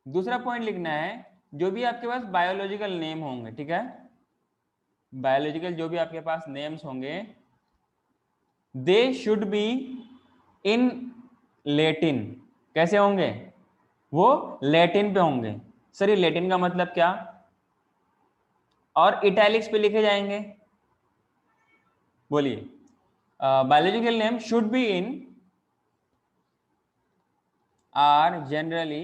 दूसरा पॉइंट लिखना है, जो भी आपके पास बायोलॉजिकल नेम होंगे, ठीक है, बायोलॉजिकल जो भी आपके पास नेम्स होंगे, they should be in Latin. कैसे होंगे? वो लैटिन पे होंगे। सर ये लैटिन का मतलब क्या? और इटैलिक्स पे लिखे जाएंगे। बोलिए, biological name should be in are generally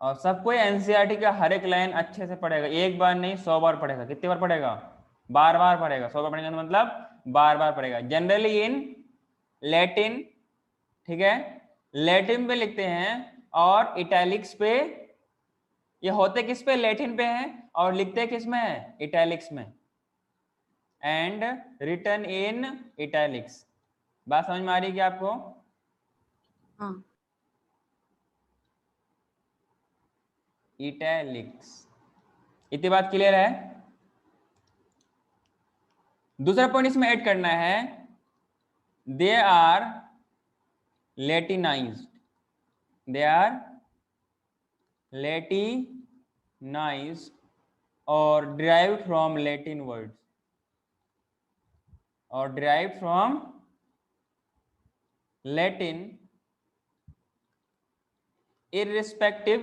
और सब कोई एनसीईआरटी का हर एक लाइन अच्छे से पढ़ेगा, एक बार नहीं 100 बार पढ़ेगा। कितनी बार पढ़ेगा? बार बार पढ़ेगा। 100 बार पढ़ेगा तो मतलब बार बार पढ़ेगा। जनरली इन लैटिन, ठीक है, लैटिन पे लिखते हैं और इटैलिक्स पे, ये होते किस पे? लैटिन पे हैं और लिखते किस में है? इटैलिक्स में। And written in italics. बात समझ में आ रही है क्या आपको? हाँ। इटैलिक्स, इतनी बात क्लियर है? दूसरा पॉइंट इसमें ऐड करना है, दे आर लैटिनाइज्ड, दे आर लैटिनाइज्ड और derived from Latin words और derived from Latin irrespective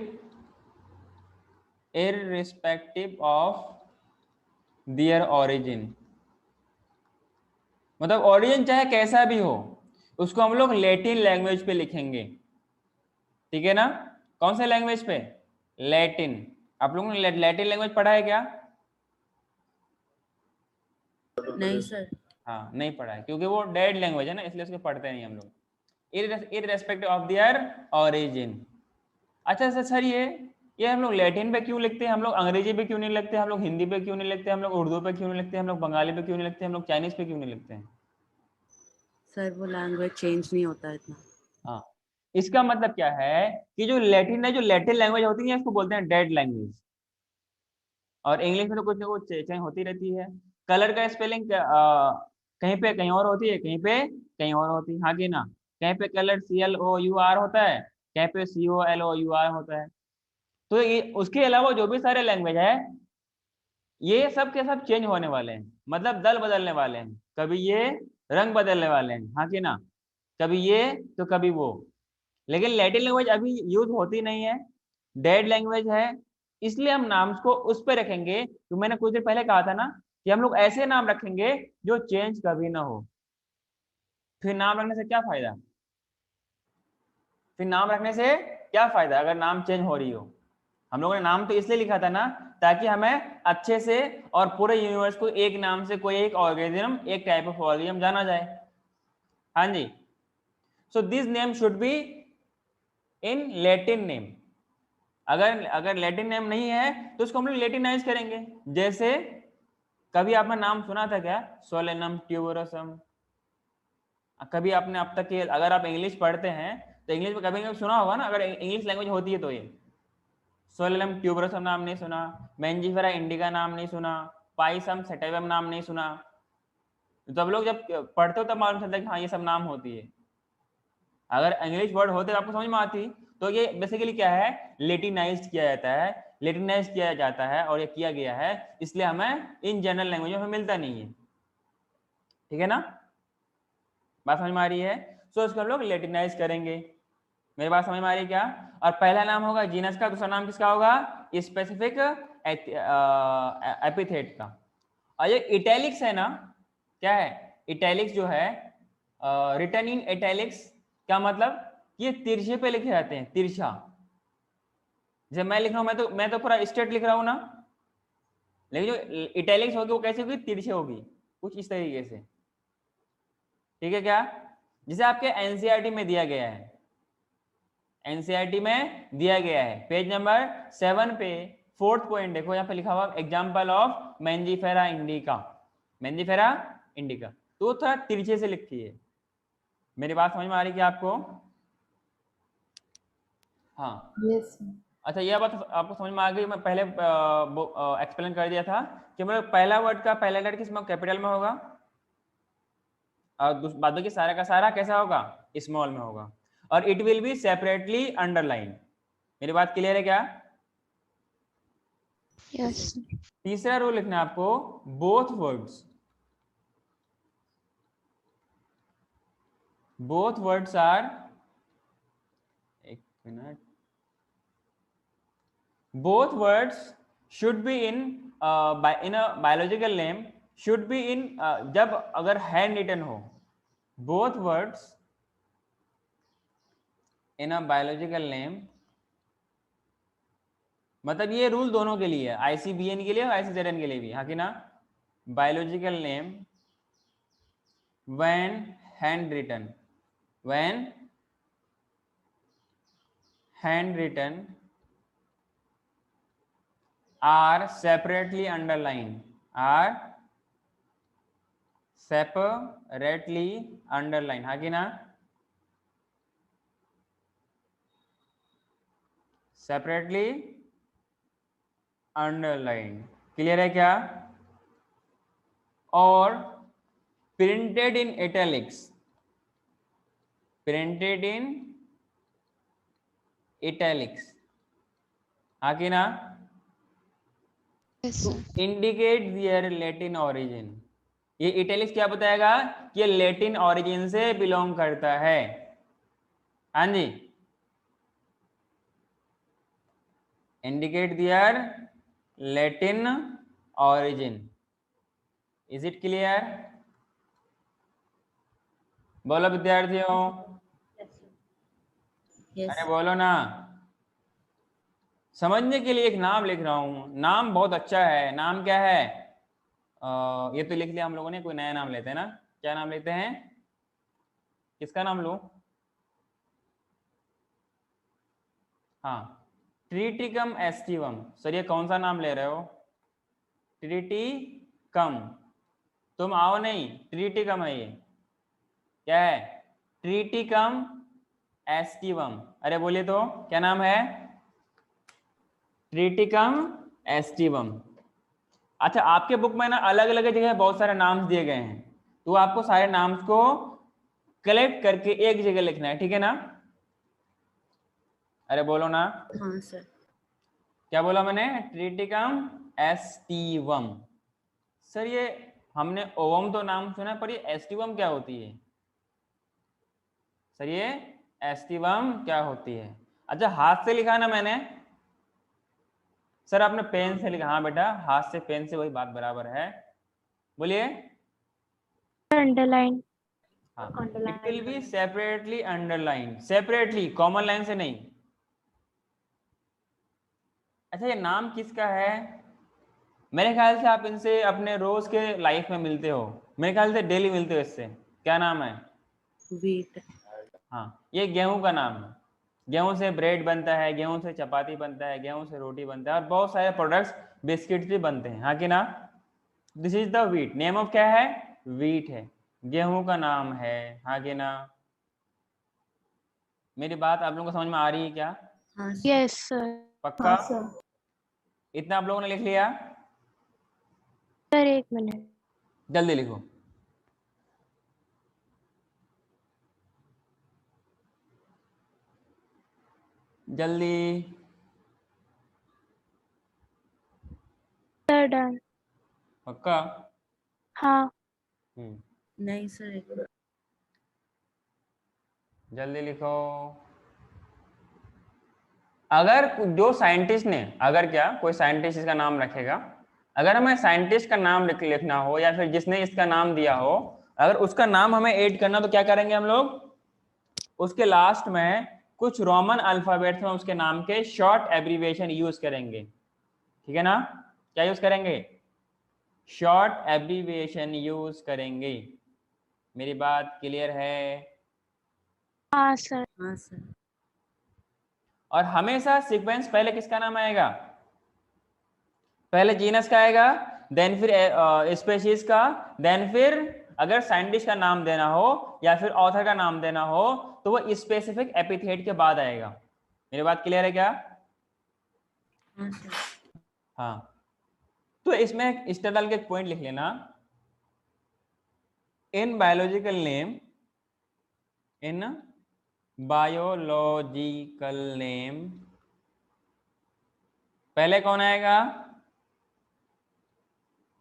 of their origin। मतलब origin चाहे कैसा भी हो, उसको हम लोग लैटिन लैंग्वेज पे लिखेंगे, ठीक है ना? कौन से लैंग्वेज पे? लैटिन। आप लोगों ने लैटिन लैंग्वेज पढ़ा है क्या? नहीं सर। हाँ, नहीं पढ़ा है क्योंकि वो डेड लैंग्वेज है ना, इसलिए उसको पढ़ते नहीं हम लोग। Irrespective of their origin. अच्छा सर ये हम लोग लैटिन पे क्यों लिखते हैं? हम लोग अंग्रेजी पे क्यों नहीं लिखते? हम लोग हिंदी पे क्यों नहीं लिखते? हम लोग उर्दू पे क्यों नहीं लिखते? हम लोग बंगाली पे क्यों नहीं लिखते? हम लोग चाइनीज पे क्यों नहीं लिखते हैं? सर वो लैंग्वेज चेंज नहीं होता इतना। हाँ, इसका मतलब क्या है कि जो लैटिन है, जो लैटिन लैंग्वेज होती है, इसको बोलते हैं डेड लैंग्वेज। और इंग्लिश में तो कुछ ना कुछ चेंज होती रहती है। कलर का स्पेलिंग कहीं पे कहीं और होती है, कहीं पे कहीं और होती है, हाँ कि ना? कहीं पे कलर CLOUR होता है, कहीं पे COLOUR होता है। तो ये उसके अलावा जो भी सारे लैंग्वेज है, ये सब के सब चेंज होने वाले हैं, मतलब दल बदलने वाले हैं। कभी ये रंग बदलने वाले हैं, हाँ कि ना? कभी ये तो कभी वो। लेकिन लैटिन लैंग्वेज अभी यूज होती नहीं है, डेड लैंग्वेज है, इसलिए हम नाम को उस पर रखेंगे। तो मैंने कुछ देर पहले कहा था ना कि हम लोग ऐसे नाम रखेंगे जो चेंज कभी ना हो। फिर नाम रखने से क्या फायदा? फिर नाम रखने से क्या फायदा अगर नाम चेंज हो रही हो? हम लोगों ने नाम तो इसलिए लिखा था ना, ताकि हमें अच्छे से और पूरे यूनिवर्स को एक नाम से, कोई एक ऑर्गेनिज्म, एक टाइप ऑफ ऑर्गेनिज्म जाना जाए। हाँ जी। So this name should be in Latin name. अगर अगर लैटिन नेम नहीं है तो उसको हम लोग लैटिनाइज करेंगे। जैसे कभी आपने नाम सुना था क्या? Solanum tuberosum. कभी आपने अब तक के, अगर आप इंग्लिश पढ़ते हैं तो इंग्लिश में कभी कभी सुना होगा ना, अगर इंग्लिश लैंग्वेज होती है तो। ये सोलेनम ट्यूबरोसम नाम नहीं सुना, मैंजीफेरा इंडिका नाम नहीं सुना, पाइसम सेटेवम नाम नहीं सुना। तो अब लोग जब पढ़ते हो तब मालूम चलता है कि हाँ ये सब नाम होती है। अगर इंग्लिश वर्ड होते आपको समझ में आती। तो ये बेसिकली क्या है? लेटिनाइज्ड किया जाता है, लेटिनाइज किया जाता है और ये किया गया है, इसलिए हमें इन जनरल लैंग्वेज में मिलता नहीं है, ठीक है ना? बात समझ में आ रही है? सो इसको हम लोग लेटिनाइज करेंगे। मेरी बात समझ में आ रही है क्या? और पहला नाम होगा जीनस का, दूसरा नाम किसका होगा? स्पेसिफिक एपिथेट का। और ये इटैलिक्स है ना, क्या है? इटैलिक्स जो है, रिटन इन इटैलिक्स क्या मतलब? ये तिरछे पे लिखे जाते हैं, तिरछा। जब मैं लिख रहा हूं, मैं तो पूरा स्ट्रेट लिख रहा हूं ना, लेकिन जो इटैलिक्स होगी वो कैसे होगी? तिरछे होगी, कुछ इस तरीके से, ठीक है क्या? जिसे आपके एनसीईआरटी में दिया गया है, एनसीईआरटी में दिया गया है पेज नंबर 7 पे, 4th पॉइंट देखो, यहाँ पे लिखा हुआ example of Mangifera indica. Mangifera indica तो थोड़ा तिरछे से लिखती है। मेरी बात समझ में आ रही है क्या आपको? हाँ। यस। अच्छा, यह बात आपको समझ में आ गई? मैं पहले एक्सप्लेन कर दिया था कि मेरा पहला वर्ड का पहला लेटर किस में? कैपिटल में होगा, और बाद की सारा का सारा कैसा होगा? स्मॉल में होगा, और it will be separately underline. मेरी बात क्लियर है क्या? यस। तीसरा रूल लिखना है आपको, बोथ वर्ड्स आर, एक minute, both words should be in in a biological name should be in जब अगर hand written हो, both words in a biological name, मतलब ये रूल दोनों के लिए है, ICBN के लिए और ICZN के लिए भी, हाँ कि ना? Biological name when handwritten are separately underlined, हाँ कि ना? सेपरेटली अंडरलाइन, क्लियर है क्या? और प्रिंटेड इन इटैलिक्स, हाँ कि ना? Yes to sir. Indicate their Latin origin, ये इटैलिक्स क्या बताएगा कि ये लैटिन ओरिजिन से बिलोंग करता है, हाँ जी। Indicate their Latin origin, is it clear? बोलो विद्यार्थियों, यस अरे बोलो ना। समझने के लिए एक नाम लिख रहा हूं, नाम बहुत अच्छा है, नाम क्या है? ये तो लिख लिया हम लोगों ने, कोई नया नाम लेते हैं ना, क्या नाम लेते हैं? किसका नाम लूं? हाँ, ट्रिटिकम एस्टिवम। सर ये कौन सा नाम ले रहे हो? ट्रिटिकम, तुम आओ नहीं, ट्रिटिकम है ये, क्या है? Triticum aestivum. अरे बोलिए तो क्या नाम है? Triticum aestivum. अच्छा, आपके बुक में ना अलग अलग जगह बहुत सारे नाम दिए गए हैं, तो आपको सारे नाम को कलेक्ट करके एक जगह लिखना है, ठीक है ना? अरे बोलो ना। हाँ सर। क्या बोला मैंने? Triticum aestivum. सर ये हमने ओवम तो नाम सुना, पर ये एस्टिवम क्या होती है? सर ये एस्टिवम क्या होती है? अच्छा, हाथ से लिखा ना मैंने? सर आपने पेन से लिखा? हाँ बेटा, हाथ से पेन से वही बात बराबर है, बोलिए। अंडरलाइन। हाँ, it will be separately underline, separately, common line से नहीं। अच्छा, ये नाम किसका है? मेरे ख्याल से आप इनसे अपने रोज के लाइफ में मिलते हो, मेरे ख्याल से डेली मिलते हो इससे। क्या नाम है? वीट। हाँ, ये गेहूं का नाम है। गेहूं से ब्रेड बनता है, गेहूं से चपाती बनता है, गेहूं से रोटी बनता है, और बहुत सारे प्रोडक्ट्स, बिस्किट्स भी बनते हैं, हाँ कि ना? This is the wheat, name of क्या है? वीट है, गेहूं का नाम है, हाँ कि ना? मेरी बात आप लोगों को समझ में आ रही है क्या? हाँ सर। Yes sir. पक्का? इतना आप लोगों ने लिख लिया? सर एक मिनट। जल्दी लिखो। जल्दी। Sir done. पक्का? हाँ। नहीं सर, एक मिनट। जल्दी लिखो। अगर जो साइंटिस्ट ने, अगर क्या कोई साइंटिस्ट इसका नाम रखेगा, अगर हमें साइंटिस्ट का नाम लिखना हो, या फिर जिसने इसका नाम दिया हो, अगर उसका नाम हमें ऐड करना, तो क्या करेंगे हम लोग? उसके लास्ट में कुछ रोमन अल्फाबेट्स में उसके नाम के शॉर्ट एब्रीविएशन यूज करेंगे, ठीक है ना? क्या यूज करेंगे? शॉर्ट एब्रीविएशन यूज करेंगे। मेरी बात क्लियर है? हाँ सर। हाँ सर। और हमेशा सीक्वेंस पहले किसका नाम आएगा? पहले जीनस का आएगा, देन फिर स्पेशीज का, देन फिर अगर साइंटिस्ट का नाम देना हो या फिर ऑथर का नाम देना हो, तो वो स्पेसिफिक एपिथेट के बाद आएगा। मेरी बात क्लियर है क्या? हाँ सर। हाँ, तो इसमें इस डाल के एक पॉइंट लिख लेना, in biological name in biological name पहले कौन आएगा?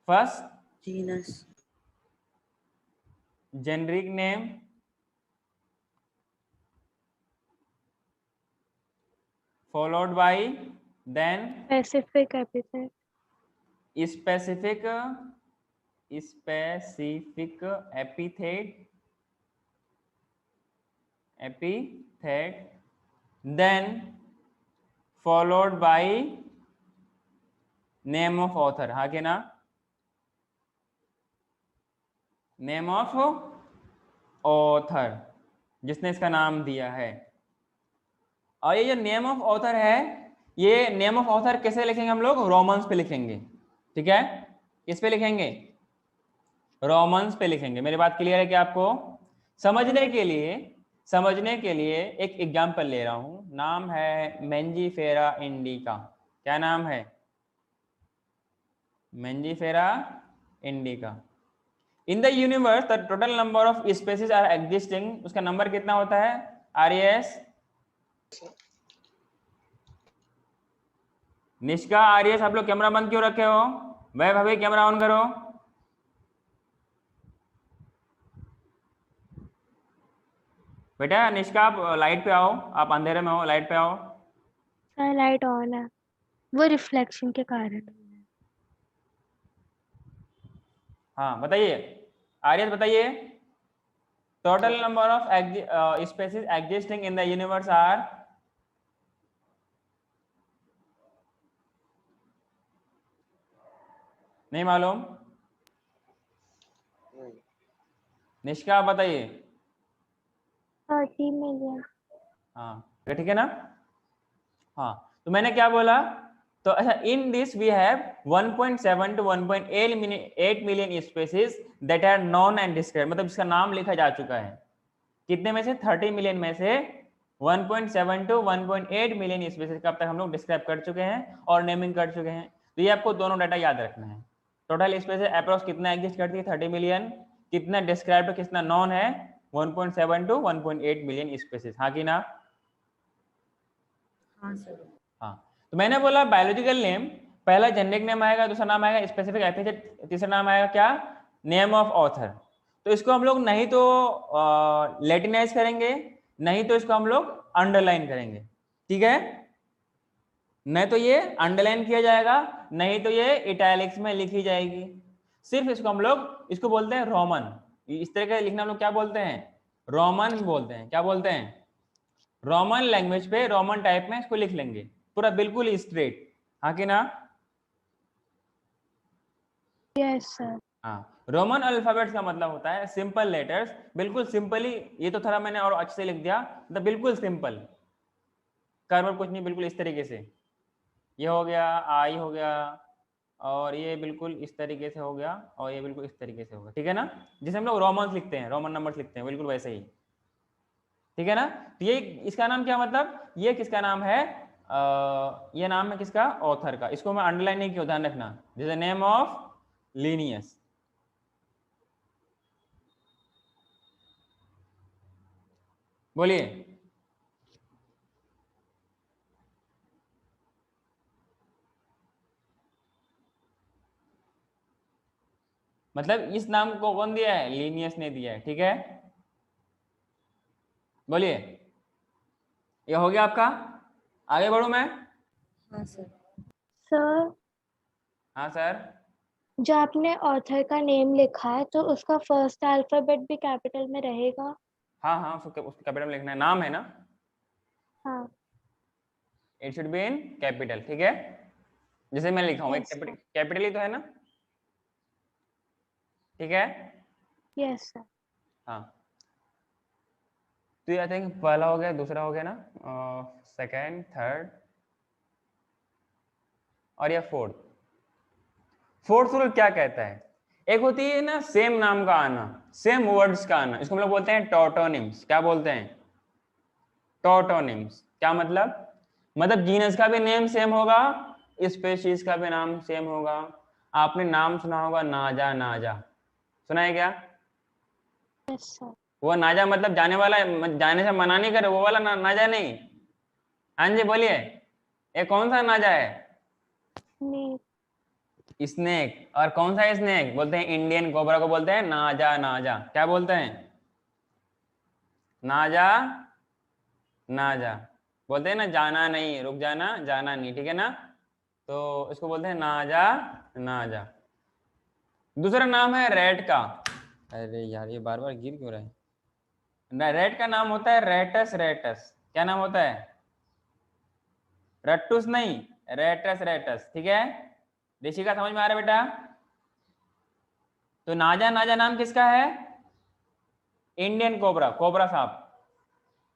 First genus, generic name, followed by then specific epithet, specific epithet then followed by name of author. हाँ कि ना? नेम ऑफ ऑथर, जिसने इसका नाम दिया है। और ये जो नेम ऑफ ऑथर है, ये नेम ऑफ ऑथर कैसे लिखेंगे हम लोग? रोमन्स पे लिखेंगे, ठीक है? किस पे लिखेंगे? रोमन्स पे लिखेंगे। मेरी बात क्लियर है कि आपको? समझने के लिए एक एग्जांपल ले रहा हूं। नाम है मेंजीफेरा इंडिका। क्या नाम है? Mangifera indica. In the universe the total number of species are existing, उसका नंबर कितना होता है? आरएस निष्का, आरएस, आप लोग कैमरा बंद क्यों रखे हो? वह भाभी कैमरा ऑन करो। बेटा निष्का आप लाइट पे आओ, आप अंधेरे में हो, लाइट पे आओ। सर लाइट ऑन है, वो रिफ्लेक्शन के कारण। हाँ बताइए, आर्यस बताइए। Total number of species existing in the universe are? नहीं मालूम? निष्का आप बताइए। 30 मिलियन। हाँ ठीक है ना? हाँ तो मैंने क्या बोला? तो अच्छा, in this we have 1.7 to 1.8 million species that are known and described, मतलब इसका नाम लिखा जा चुका है। कितने में से? 30 मिलियन में से 1.7 to 1.8 मिलियन स्पीसीज का अब तक हम लोग डिस्क्राइब कर चुके हैं और नेमिंग कर चुके हैं। तो ये आपको दोनों डाटा याद रखना है। टोटल स्पीसीज अप्रोक्स कितना एग्जिस्ट करती है? 30 मिलियन। कितना डिस्क्राइब्ड, कितना नॉन है? 1.7 to 1.8 मिलियन स्पीसीज। हाँ कि ना? हाँ सर। हाँ तो मैंने बोला बायोलॉजिकल नेम, पहला जेनेरिक नेम आएगा, दूसरा नाम आएगा स्पेसिफिक एपिथेट, तीसरा नाम आएगा क्या? Name of author. तो इसको हम लोग नहीं तो लैटिनाइज करेंगे, नहीं तो इसको हम लोग अंडरलाइन करेंगे, ठीक है? नहीं तो ये अंडरलाइन किया जाएगा, नहीं तो ये इटैलिक्स में लिखी जाएगी। सिर्फ इसको हम लोग इसको बोलते हैं रोमन। इस तरह का लिखना हम लोग क्या बोलते हैं? रोमन बोलते हैं। क्या बोलते हैं? रोमन लैंग्वेज पे, रोमन टाइप में इसको लिख लेंगे पूरा बिल्कुल स्ट्रेट। हाँ कि ना? Yes sir. हाँ, रोमन अल्फाबेट्स का मतलब होता है सिंपल लेटर्स, बिल्कुल सिंपली। ये तो थोड़ा मैंने और अच्छे से लिख दिया, मतलब बिल्कुल सिंपल, कर्व कुछ नहीं, बिल्कुल इस तरीके से। ये हो गया, आई हो गया, और ये बिल्कुल इस तरीके से हो गया, और ये बिल्कुल इस तरीके से होगा, ठीक है ना? जिसे हम लोग रोमन लिखते हैं, रोमन नंबर लिखते हैं, बिल्कुल वैसे ही, ठीक है ना? तो ये इसका नाम क्या, मतलब ये किसका नाम है? ये नाम है किसका? ऑथर का। इसको मैं अंडरलाइन नहीं किया, ध्यान रखना। This is name of Linnaeus. बोलिए। मतलब इस नाम को कौन दिया है? लीनियस ने दिया है, ठीक है? बोलिए, ये हो गया आपका। आगे बढ़ू मैं? हाँ सर। सर हाँ सर। जो आपने ऑथर का नेम लिखा है तो उसका फर्स्ट अल्फाबेट भी कैपिटल में रहेगा? हाँ हाँ, उसको कैपिटल में लिखना है, नाम है ना? हाँ। It should be in capital, ठीक है? जैसे मैं लिखा हूँ, एक यस सर। कैपिटल ही तो है ना, ठीक है? Yes sir. हाँ तो आई थिंक पहला हो गया, दूसरा हो गया ना, सेकेंड, थर्ड, और ये फोर्थ। फोर्थ रूल क्या कहता है? एक होती है ना सेम नाम का आना, सेम वर्ड्स का आना, इसको हम लोग बोलते हैं टॉटोनिम्स। क्या बोलते हैं? टॉटोनिम्स। क्या मतलब? मतलब जीनस का भी नेम सेम होगा, स्पेशीज का भी नाम सेम होगा। आपने नाम सुना होगा नाजा, नाजा सुना है क्या? Yes sir. वो नाजा मतलब जाने वाला है, जाने से मना नहीं करे, वो वाला नाजा नहीं। हाँ जी बोलिए, ये कौन सा नाजा है? स्नेक। और कौन सा स्नेक बोलते हैं? इंडियन कोबरा को बोलते हैं नाजा। नाजा क्या बोलते हैं? नाजा। नाजा बोलते हैं ना, जाना नहीं, रुक जाना, जाना नहीं, ठीक है ना, तो इसको बोलते हैं नाजा। नाजा। दूसरा नाम है रेट का। अरे यार ये बार बार गिर क्यों रहा है? रेट का नाम होता है रेटस। रेटस क्या नाम होता है? रट्टूस नहीं, रेटस। रेटस, ठीक है। ऋषि का समझ में आ रहा है बेटा? तो नाजा। नाजा नाम किसका है? इंडियन कोबरा, कोबरा सांप,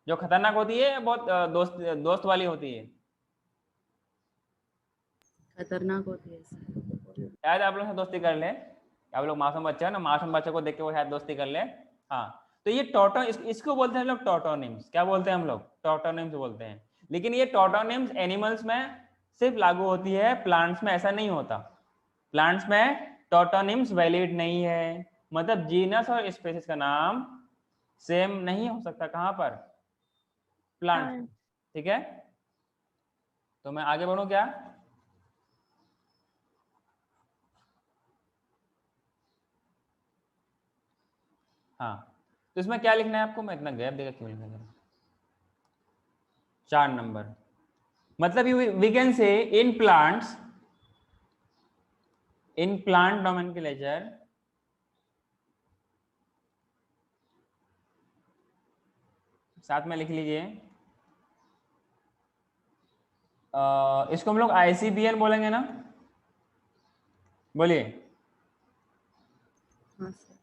जो खतरनाक होती है, बहुत दोस्त दोस्त वाली होती है। खतरनाक होती है सर। शायद आप लोग से दोस्ती कर ले, आप लोग मासूम बच्चे हो ना, मासूम बच्चे को देख के वो शायद दोस्ती कर ले। हाँ, तो ये टोटो, इसको बोलते हैं हम लोग टोटोनिम्स। क्या बोलते हैं हम लोग? टोटोनिम्स बोलते हैं। लेकिन ये टोटोनिम्स एनिमल्स में सिर्फ लागू होती है, प्लांट्स में ऐसा नहीं होता। प्लांट्स में टोटोनिम्स वैलिड नहीं है, मतलब जीनस और स्पेसिस का नाम सेम नहीं हो सकता। कहाँ पर? प्लांट, ठीक है। तो मैं आगे बढ़ूं क्या? हाँ, तो इसमें क्या लिखना है आपको? मैं इतना गैप देगा क्यों लिखना है? 4 नंबर, मतलब we can say in plants, in plant nomenclature, साथ में लिख लीजिए, इसको हम लोग ICBN बोलेंगे ना? बोलिए। हाँ sir.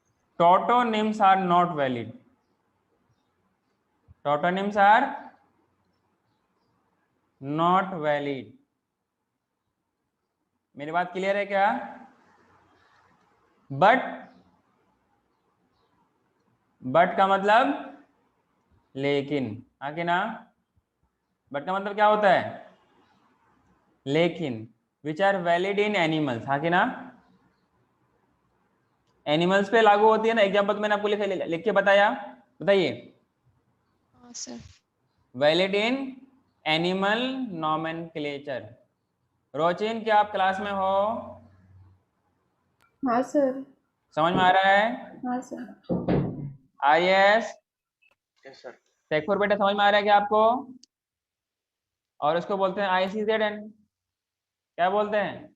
Tautonyms are not valid. Tautonyms are not valid. मेरी बात क्लियर है क्या? बट का मतलब लेकिन, हाँ कि ना? बट का मतलब क्या होता है? लेकिन। Which are valid in animals, हाँ कि ना? एनिमल्स पे लागू होती है ना। एग्जाम्पल तो मैंने आपको लिख के बताया, बताइए। हाँ sir. Valid in animal nomenclature. रोचिन, क्या आप क्लास में हो? हाँ सर। समझ में आ रहा है? हाँ sir. IS yes sir. Shekhpur बेटा, समझ में आ रहा है क्या आपको? और उसको बोलते हैं ICZN। क्या बोलते हैं?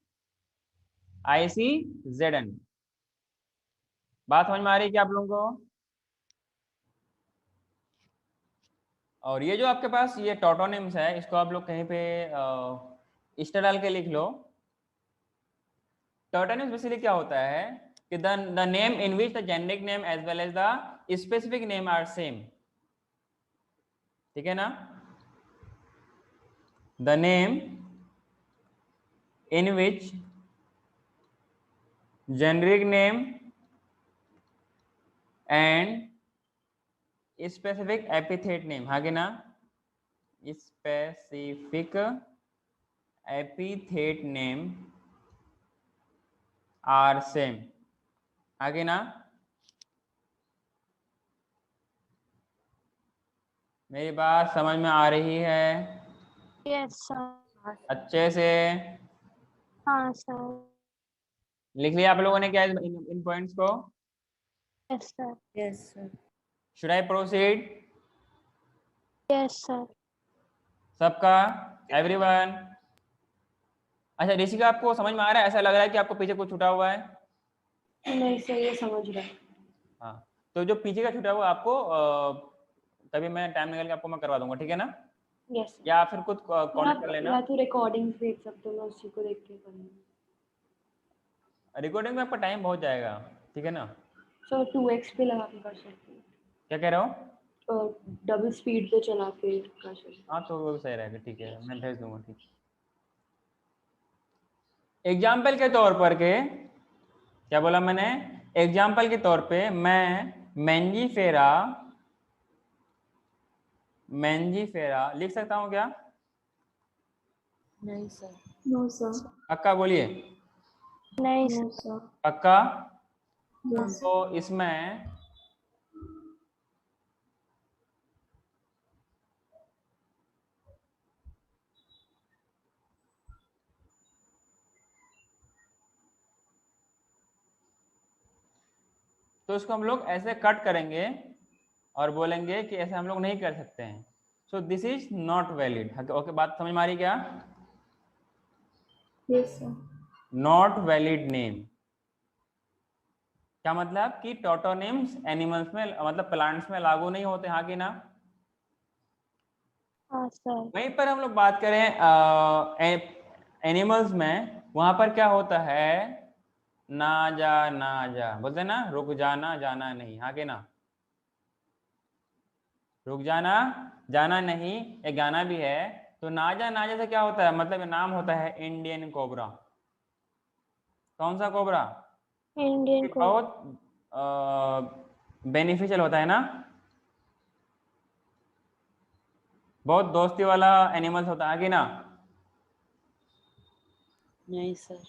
ICZN। बात समझ में आ रही है क्या आप लोगों को? और ये जो आपके पास ये टोटोनिम्स है, इसको आप लोग कहीं पे स्टार डाल के लिख लो। टोटोनिम्स बेसिकली क्या होता है कि the name in which the generic name as well as the specific name are same, ठीक है ना? The name in which generic name and specific epithet name, हाँ कि ना? Specific epithet name are same, आगे ना? मेरी बात समझ में आ रही है? Yes sir. अच्छे से हाँ सर। लिख लिया आप लोगों ने क्या इन पॉइंट्स को? Yes sir. Yes sir. Should I proceed? Yes sir. सबका, एवरीवन? अच्छा ऋषिका, आपको समझ में आ रहा है? ऐसा लग रहा है कि आपको पीछे कुछ छूटा हुआ है। नहीं सर, ये समझ रहा है। हाँ, तो जो पीछे का छूटा हुआ आपको तभी मैं टाइम निकाल के आपको मैं करवा दूंगा, ठीक है ना? Yes sir. या फिर खुद कांटेक्ट कर लेना। या तो रिकॉर्डिंग्स देख सकते हो, मैं उसी को देख के करूँगी। रिकॉर्डिंग में आपका टाइम बहुत जाएगा, ठीक है ना? सर 2x पे लगा के कर सकते हो, क्या कह रहे हो? डबल स्पीड पे चला के कर सकते हो। हाँ तो वो सही रहेगा, ठीक है, मैं भेज दूंगा, ठीक। एग्जाम्पल के तौर पर के, क्या बोला मैंने? एग्जाम्पल के तौर पे मैं मैंजीफेरा, मैंजीफेरा लिख सकता हूँ क्या? नहीं सर। No sir. पक्का बोलिए? नहीं नो सर। सर। पक्का? यस। तो इसमें तो इसको हम लोग ऐसे कट करेंगे और बोलेंगे कि ऐसे हम लोग नहीं कर सकते हैं। So this is not valid. Okay, बात समझ में आ रही क्या? Yes sir. Not valid name क्या मतलब कि टोटोनिम्स एनिमल्स में मतलब प्लांट्स में लागू नहीं होते, हाँ कि ना? हाँ सर। वहीं पर हम लोग बात करें एनिमल्स में, वहां पर क्या होता है? ना जा बोलते हैं ना, रुक जाना जाना नहीं, हाँ कि ना? रुक जाना जाना नहीं, एक गाना भी है। तो ना जा से क्या होता है? मतलब नाम होता है इंडियन कोबरा। कौन सा कोबरा? इंडियन को बहुत बेनिफिशियल होता है ना, बहुत दोस्ती वाला एनिमल्स होता है कि ना? नहीं सर।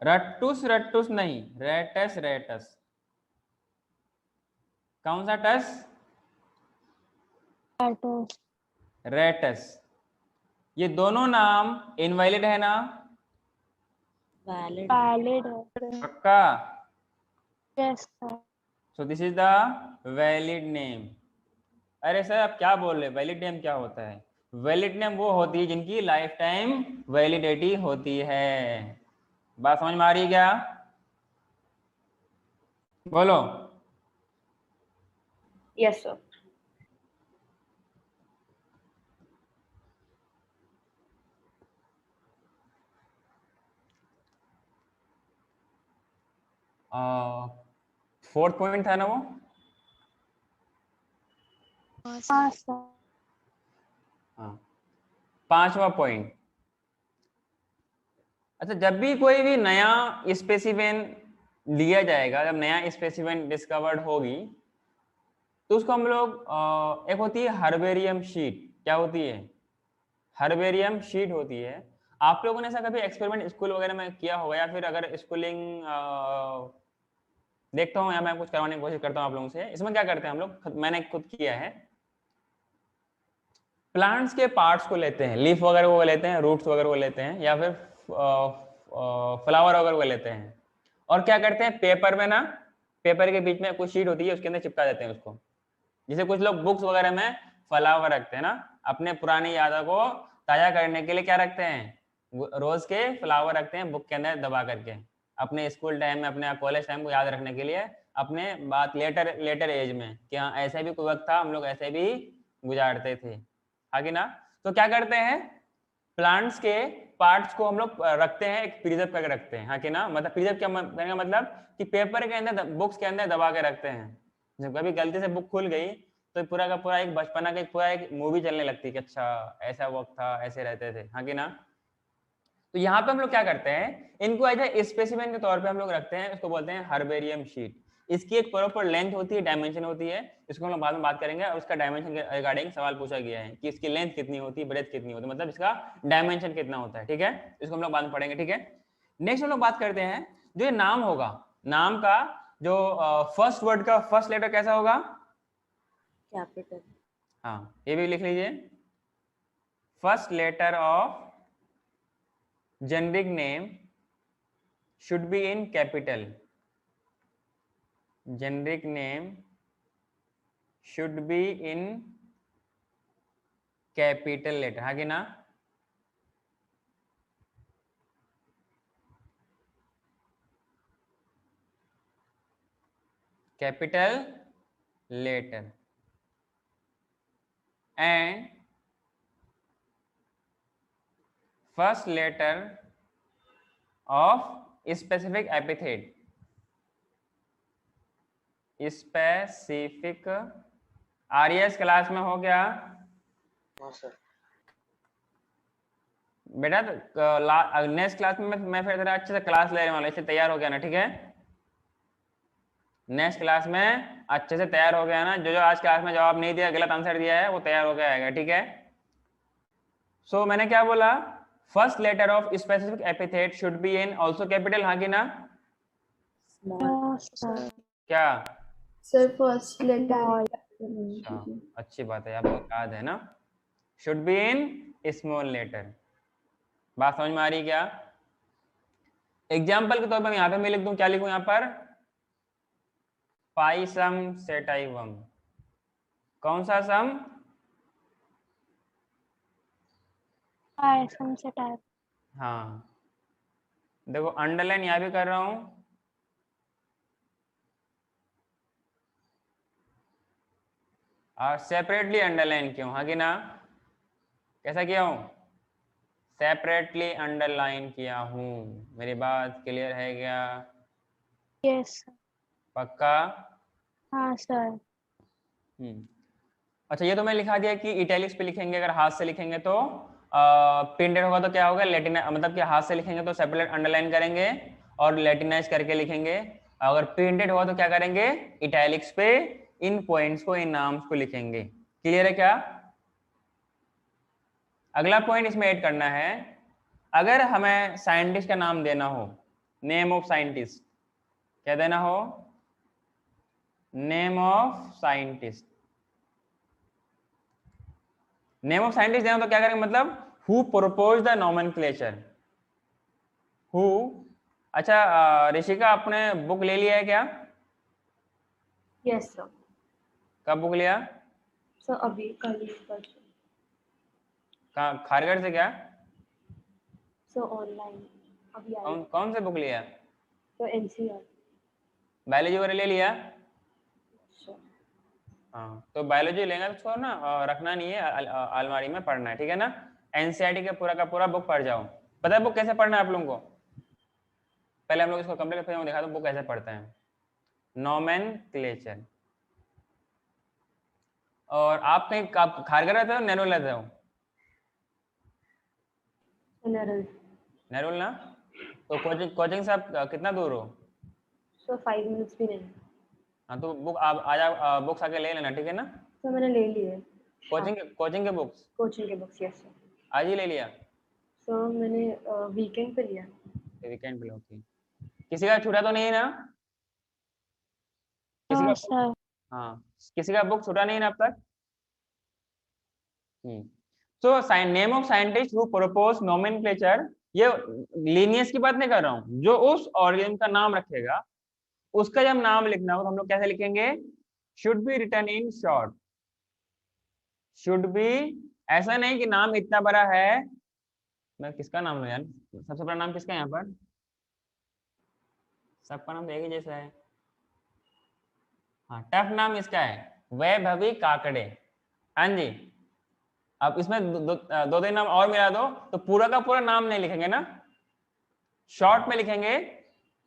रट्टूस रट्टूस नहीं, रेटस रेटस। कौन सा टस? टर्टल्स। रेटस। ये दोनों नाम इनवैलिड है ना? वैलिड। वैलिड है सर। पक्का? Yes sir. So this is the valid name. अरे सर आप क्या बोल रहे हैं? वैलिड नेम क्या होता है? वैलिड नेम वो होती है जिनकी लाइफ टाइम वैलिडिटी होती है। बात समझ में आ रही है क्या? बोलो। Yes sir. फोर्थ पॉइंट था ना वो? हाँ सर। हाँ सर। हाँ, पांचवा पॉइंट। अच्छा, जब भी कोई भी नया स्पेसिमेन लिया जाएगा, जब नया स्पेसिमेन डिस्कवर्ड होगी, तो उसको हम लोग एक होती है हर्बेरियम शीट। क्या होती है? हर्बेरियम शीट होती है। आप लोगों ने ऐसा कभी एक्सपेरिमेंट स्कूल वगैरह में किया होगा, या फिर अगर स्कूलिंग देखता हूँ या मैं कुछ करवाने की कोशिश करता हूँ आप लोगों से। इसमें क्या करते हैं हम लोग, मैंने खुद किया है, प्लांट्स के पार्ट्स को लेते हैं, लीफ वगैरह को लेते हैं, रूट्स वगैरह को लेते हैं, या फिर फ्लावर वगैरह को लेते हैं, और क्या करते हैं, पेपर में ना, पेपर के बीच में कुछ शीट होती है, उसके अंदर चिपका देते हैं उसको। जैसे कुछ लोग बुक्स वगैरह में फ्लावर रखते हैं ना, अपने पुरानी यादों को ताजा करने के लिए क्या रखते हैं? रोज के फ्लावर रखते हैं बुक के अंदर दबा करके, अपने स्कूल टाइम में, अपने कॉलेज टाइम को याद रखने के लिए, अपने बात लेटर एज में कि हाँ ऐसा भी कोई वक्त था, हम लोग ऐसे भी गुजारते थे, आगे ना। तो क्या करते हैं, प्लांट्स के पार्ट्स को हम लोग रखते हैं, एक प्रिजर्व करके रखते हैं, हाँ कि ना। मतलब प्रिजर्व क्या कहने का मतलब कि पेपर के अंदर, बुक्स के अंदर दबा के रखते हैं। जब कभी गलती से बुक खुल गई तो पूरा का पूरा एक बचपना का पूरा एक मूवी चलने लगती है कि अच्छा ऐसा वक्त था, ऐसे रहते थे, हाँ कि ना। तो यहाँ पे हम लोग क्या करते हैं, इनको एज ए स्पेसिमेन के तौर पे हम लोग रखते हैं, उसको बोलते हैं हर्बेरियम शीट। इसकी एक प्रॉपर लेंथ होती है, डायमेंशन होती है, इसको हम लोग बाद में बात करेंगे। और उसका डायमेंशन के रिगार्डिंग सवाल पूछा गया है कि इसकी लेंथ कितनी होती है, ब्रेथ कितनी होती है, मतलब इसका डायमेंशन कितना होता है, ठीक है। इसको हम लोग बाद में पढ़ेंगे, ठीक है। नेक्स्ट हम लोग बात करते हैं, जो ये नाम होगा, नाम का जो फर्स्ट वर्ड का फर्स्ट लेटर कैसा होगा? कैपिटल। हाँ, ये भी लिख लीजिए। First letter of generic name should be in capital. Generic name should be in capital letter, हाँ कि ना। capital letter and first letter of specific epithet. Specific RS class में हो गया? हाँ सर। बेटा तो नेक्स्ट क्लास में मैं फिर तेरा अच्छे से क्लास लेने वाला, इससे तैयार हो गया ना, ठीक है। नेक्स्ट क्लास में अच्छे से तैयार हो गया ना, जो जो आज क्लास में जवाब नहीं दिया, गलत आंसर दिया है, वो तैयार हो गया आएगा, ठीक है। सो मैंने क्या बोला, first letter of specific epithet should be in also capital, हाँ कि ना। स्मॉल। No sir. क्या? Sir first letter Small. अच्छा, अच्छी बात है, आपको याद है ना, should be in small letter. बात समझ में आ रही है क्या? एग्जाम्पल के तौर पर यहाँ पे मैं लिख दूं, क्या लिखूं यहाँ पर? Pisum sativum. कौन सा सम? पायसम से टाइप। हाँ, देखो अंडरलाइन यहाँ भी कर रहा हूं, और सेपरेटली अंडरलाइन क्यों? हाँ कि ना? कैसा किया हूं? सेपरेटली अंडरलाइन किया हूं। मेरी बात क्लियर है क्या? यस। पक्का? हाँ सर। अच्छा, ये तो मैं लिखा दिया कि इटैलिक्स पे लिखेंगे, अगर हाथ से लिखेंगे तो प्रिंटेड होगा तो क्या होगा, लेटिन, मतलब कि हाथ से लिखेंगे तो सेपरेट अंडरलाइन करेंगे और लेटिनाइज करके लिखेंगे। अगर प्रिंटेड होगा तो क्या करेंगे, इटैलिक्स पे इन पॉइंट्स को, इन नाम्स को लिखेंगे। क्लियर है क्या? अगला पॉइंट इसमें ऐड करना है, अगर हमें साइंटिस्ट का नाम देना हो, नेम ऑफ साइंटिस्ट, क्या देना हो? Name of scientist. Name of scientist देना तो क्या करेंगे, मतलब who propose the nomenclature, who. अच्छा ऋषिका, आपने बुक ले लिया है क्या? Yes sir. कब बुक लिया? सर अभी कल ही परसों। कहाँ, खारगढ़ से क्या? सर ऑनलाइन अभी आई। कौन कौन से बुक लिया? तो एनसीईआरटी। बायोलॉजी वगैरह ले लिया? सर हाँ, तो बायोलॉजी लेंगे तो छोड़ ना, रखना नहीं है, अलमारी में पढ़ना है, ठीक है ना? एनसीईआरटी का पूरा बुक पढ़ जाओ। पता है बुक कैसे पढ़ना है आप लोगों को? पहले हम लोग इसको कंप्लीट करके दिखा दो बुक कैसे पढ़ते हैं। नोमेनक्लेचर। और आप कहीं खारगढ़ रहते हो, नेरुल रहते हो? नरल। नेरुल ना? तो कोचिंग से आप कितना दूर हो? सर 5 मिनट्स भी नहीं। हाँ, तो बुक आप आ जाओ, बुक्स आके ले लेना, ठीक है ना? सर मैंने ले लिए। कोचिंग के बुक्स कोचिंग के बुक्स। Yes sir. आज ही ले लिया? सर मैंने वीकेंड पे लिया। वीकेंड पे लो, ओके। किसी का छूटा तो नहीं है ना? किसी हाँ का सर। हाँ, किसी का बुक छूटा नहीं है ना अब तक? So name of scientist who propose nomenclature, ये लीनियस की बात नहीं कर रहा हूँ, जो उस ऑर्गेनिज्म का नाम रखेगा उसका जब नाम लिखना हो तो हम लोग कैसे लिखेंगे? Should be written in short. Should be, ऐसा नहीं कि नाम इतना बड़ा है, मैं किसका नाम लूं यार, सबसे बड़ा नाम किसका है यहाँ पर? सबका नाम तो एक ही जैसा है। हाँ, टफ नाम इसका है, वैभवी काकड़े। हाँ जी, अब इसमें दो तीन नाम और मिला दो तो पूरा का पूरा नाम नहीं लिखेंगे ना, शॉर्ट में लिखेंगे,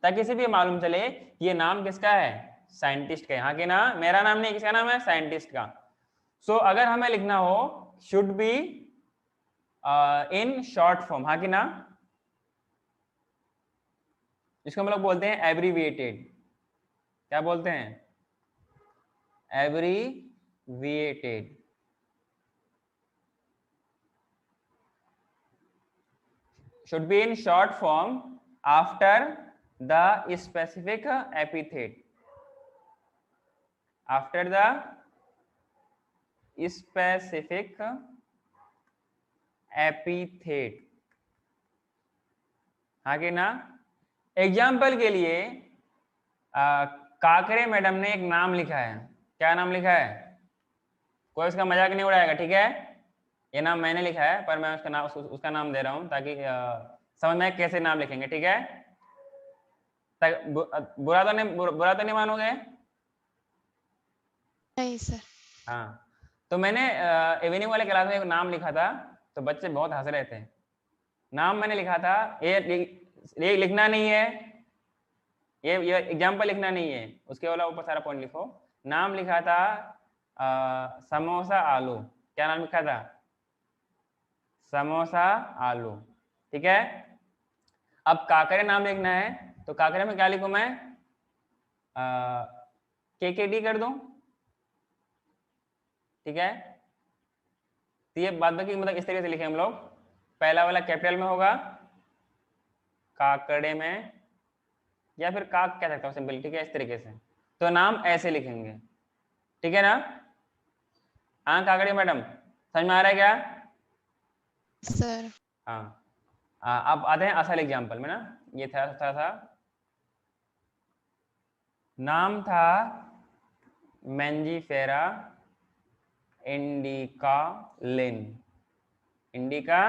ताकि किसी भी मालूम चले कि ये नाम किसका है, साइंटिस्ट का। यहाँ के ना, मेरा नाम नहीं, किसका नाम है, साइंटिस्ट का। सो अगर हमें लिखना हो should be in short form, हाँ कि ना? इसको हम लोग बोलते हैं एब्रीविएटेड। क्या बोलते हैं? Abbreviated. should be in short form after the specific epithet. After the specific epithet, हाँ कि ना? एग्जाम्पल के लिए काकरे मैडम ने एक नाम लिखा है। क्या नाम लिखा है? कोई उसका मजाक नहीं उड़ाएगा, ठीक है? ये नाम मैंने लिखा है, पर मैं उसका नाम दे रहा हूं ताकि समझ में कैसे नाम लिखेंगे, ठीक है? बुरा तो नहीं मानोगे? नहीं सर। हाँ, तो मैंने इवनिंग वाले क्लास में एक नाम लिखा था, तो बच्चे बहुत हंस रहे थे। नाम मैंने लिखा था, ये लिखना नहीं है, ये एग्जाम्पल लिखना नहीं है, उसके वाला ऊपर सारा पॉइंट लिखो। नाम लिखा था समोसा आलू। क्या नाम लिखा था? समोसा आलू, ठीक है? अब काकरे नाम लिखना है, तो काकरे में क्या लिखूं मैं? KKD कर दूं, ठीक है? तो ये बाद बाकी मतलब इस तरीके से लिखे हम लोग। पहला वाला कैपिटल में होगा काकड़े में, या फिर काक कह सकता हूँ सिंपल, ठीक है? इस तरीके से तो नाम ऐसे लिखेंगे, ठीक है ना? हाँ काकड़े मैडम, समझ में आ रहा है क्या? सर हाँ, अब आते हैं असल एग्जाम्पल में ना। ये था नाम था मैंजीफेरा इंडिका लिन, इंडिका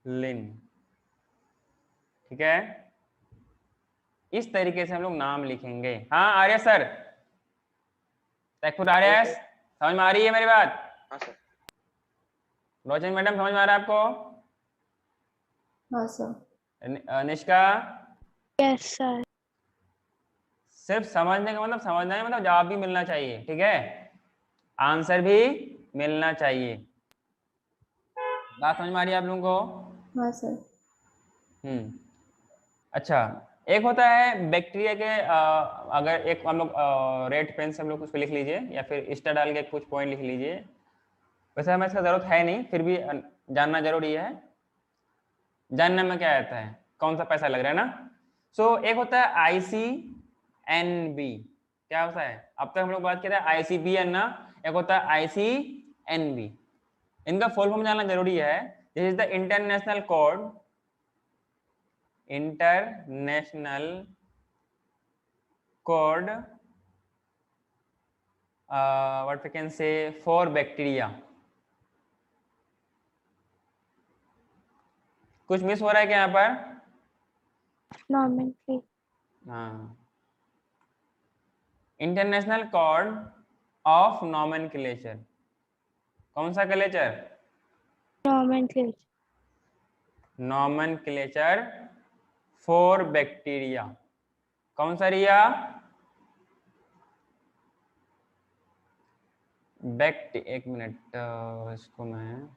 लिन, ठीक है। इस तरीके से हम लोग नाम लिखेंगे। हाँ आर्य सर, आर्य समझ में आ रही है मेरी बात? हाँ सर। रोशन मैडम समझ में आ रहा है आपको? हाँ सर। निष्का? Yes sir. सिर्फ समझने का मतलब समझना है, मतलब जवाब भी मिलना चाहिए, ठीक है, आंसर भी मिलना चाहिए। बात समझ में आ रही है आप लोगों को? हाँ सर। अच्छा, एक होता है बैक्टीरिया के अगर एक हम लोग रेड पेन से हम लोग कुछ लिख लीजिए या फिर स्टार डाल के कुछ पॉइंट लिख लीजिए। वैसे हमें इसका जरूरत है नहीं, फिर भी जानना जरूरी है। जानने में क्या आता है, कौन सा पैसा लग रहा है ना। सो एक होता है ICNB, क्या होता है? अब तक हम लोग बात किया था ICBN ना, एक होता है ICNB। इनका फुल फॉर्म जानना जरूरी है। This is the international code, international code what we can say for bacteria। कुछ मिस हो रहा है क्या यहाँ पर? नॉमेनक्लेचर। हाँ, इंटरनेशनल कोड ऑफ नॉमेनक्लेचर। कौन सा क्लेचर? नॉमेनक्लेचर। Nomenclature for bacteria. कौन सा रिया? एक मिनट, इसको मैं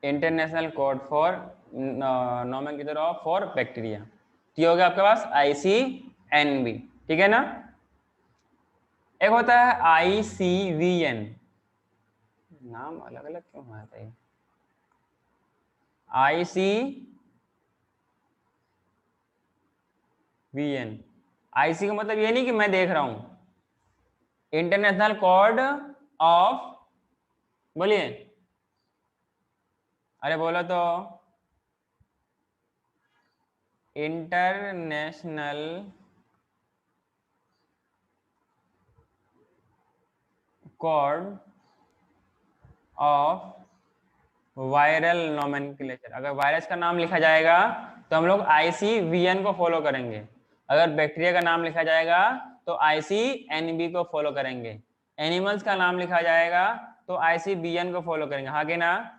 international code for nomenclature of for bacteria, ये हो गया आपके पास ICNB, ठीक है ना। एक होता है ICVN, नाम अलग अलग क्यों आता है? ICVN, IC का मतलब ये नहीं कि मैं देख रहा हूं, इंटरनेशनल कोड ऑफ, बोलिए, अरे बोलो तो, international code of viral nomenclature. अगर वायरस का नाम लिखा जाएगा तो हम लोग ICVN को फॉलो करेंगे, अगर बैक्टीरिया का नाम लिखा जाएगा तो ICNB को फॉलो करेंगे, एनिमल्स का नाम लिखा जाएगा तो ICBN को फॉलो करेंगे, हाँ कि ना?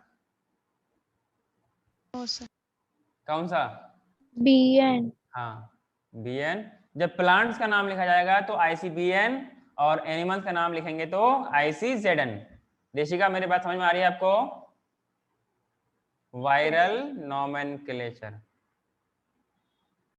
कौन सा? BN। हाँ BN। जब प्लांट्स का नाम लिखा जाएगा तो ICBN, और एनिमल्स का नाम लिखेंगे तो ICZN। देशिका मेरी बात समझ में आ रही है आपको? Viral nomenclature.